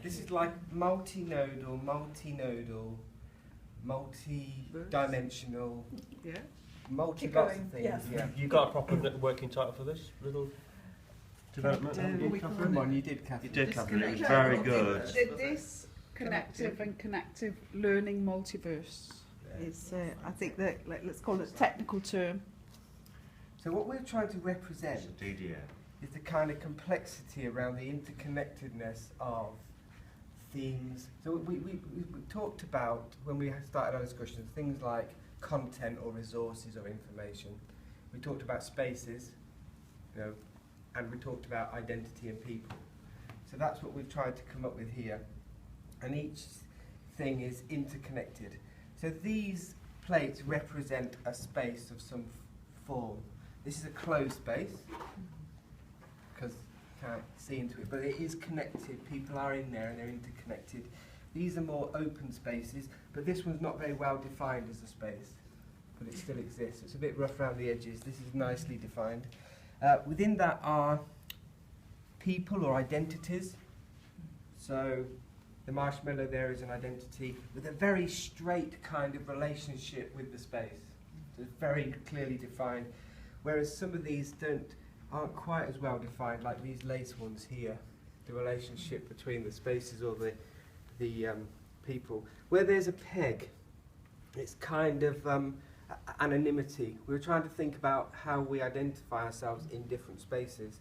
This is like multinodal, multi-dimensional, multi lots of things. Yes. Yeah. You got a proper working title for this little development? Come on, you did, Catherine. You did, Catherine. It was very good. This connective and connective learning multiverse is, I think that, let's call it a technical term. So what we're trying to represent DDM. is the kind of complexity around the interconnectedness of themes. So we talked about, when we started our discussions, things like content or resources or information. We talked about spaces, and we talked about identity and people. So that's what we've tried to come up with here. And each thing is interconnected. So these plates represent a space of some form. This is a closed space, because you can't see into it, but it is connected. People are in there and they're interconnected. These are more open spaces, but this one's not very well defined as a space, but it still exists. It's a bit rough around the edges. This is nicely defined. Within that are people or identities. So the marshmallow there is an identity with a very straight kind of relationship with the space. So it's very clearly defined. Whereas some of these aren't quite as well defined, like these lace ones here. The relationship between the spaces or the people. Where there's a peg, it's kind of anonymity. We were trying to think about how we identify ourselves in different spaces.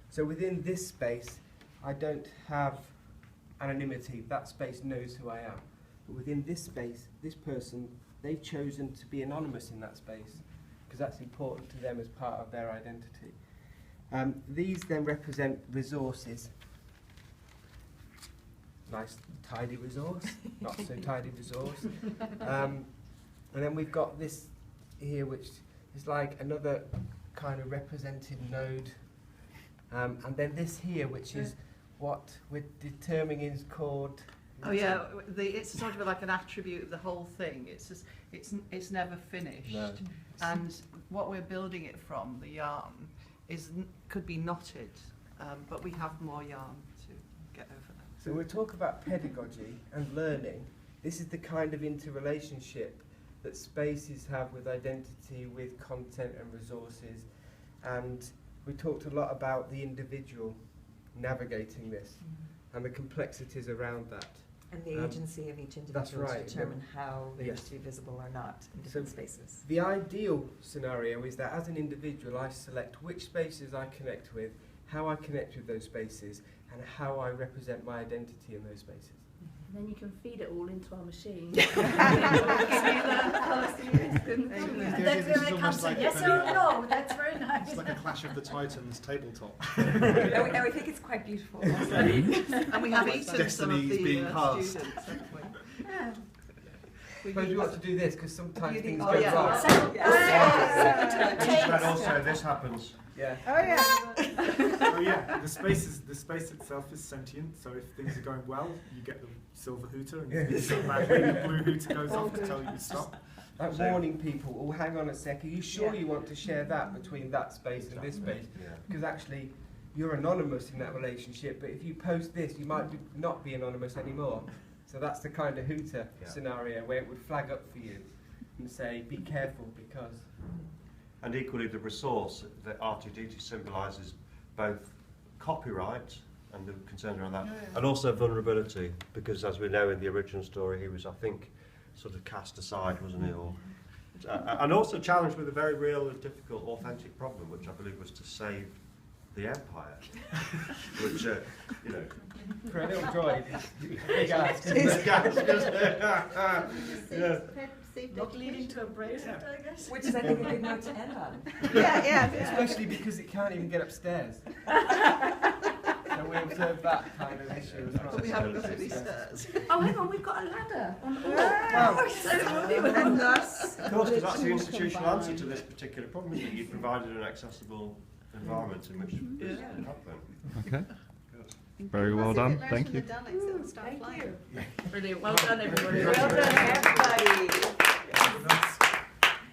So within this space, I don't have anonymity. That space knows who I am. But within this space, this person, they've chosen to be anonymous in that space, because that's important to them as part of their identity. These then represent resources. Nice tidy resource, not so tidy resource. And then we've got this here, which is like another kind of represented node. And then this here, which is what we're determining is called... Oh yeah, it's sort of like an attribute of the whole thing. It's never finished. No. And what we're building it from, the yarn, could be knotted, but we have more yarn to get over that. So we'll talk about pedagogy and learning. This is the kind of interrelationship that spaces have with identity, with content and resources. And we talked a lot about the individual navigating this and the complexities around that. And the agency of each individual right, to determine how they yes. wish to be visible or not in different spaces. The ideal scenario is that as an individual I select which spaces I connect with, how I connect with those spaces, and how I represent my identity in those spaces. And then you can feed it all into our machine. That's where it comes in. Yes or no? That's very nice. It's like a Clash of the Titans tabletop. I think it's quite beautiful. And we have eaten some of Destiny's the being cast. students, haven't we? Yeah. Suppose we want to do this, because sometimes things oh, go yeah. wrong. But also this happens. Yeah. Oh yeah. Oh yeah, the space itself is sentient, so if things are going well, you get the silver hooter, and if things go badly, the blue hooter goes off to tell you to stop. Like warning people, oh hang on a sec, are you sure you want to share that between that space and this space? Yeah. Because actually you're anonymous in that relationship, but if you post this you might not be anonymous anymore. So that's the kind of hooter scenario where it would flag up for you and say be careful because... And equally the resource, the RTD symbolises both copyright and the concerns around that, and also vulnerability, because as we know in the original story he was, I think, sort of cast aside, wasn't he? Or, and also challenged with a very real and difficult authentic problem, which I believe was to save the empire, which, you know... For a little droid, big ass. Not leading to a Brexit, I guess. Which is, I think, a good note to end on. Yeah. Especially because it can't even get upstairs. So we observe that kind of issue as well. But we haven't got any stairs. Oh, hang on, we've got a ladder on all. Wow. Oh, so and thus. Of course, because that's the institutional answer to this particular problem, isn't it? You've provided an accessible environment in which this can happen. Okay. Very well done. Thank you. Thank you. Brilliant. Well done, everybody. Well done, everybody.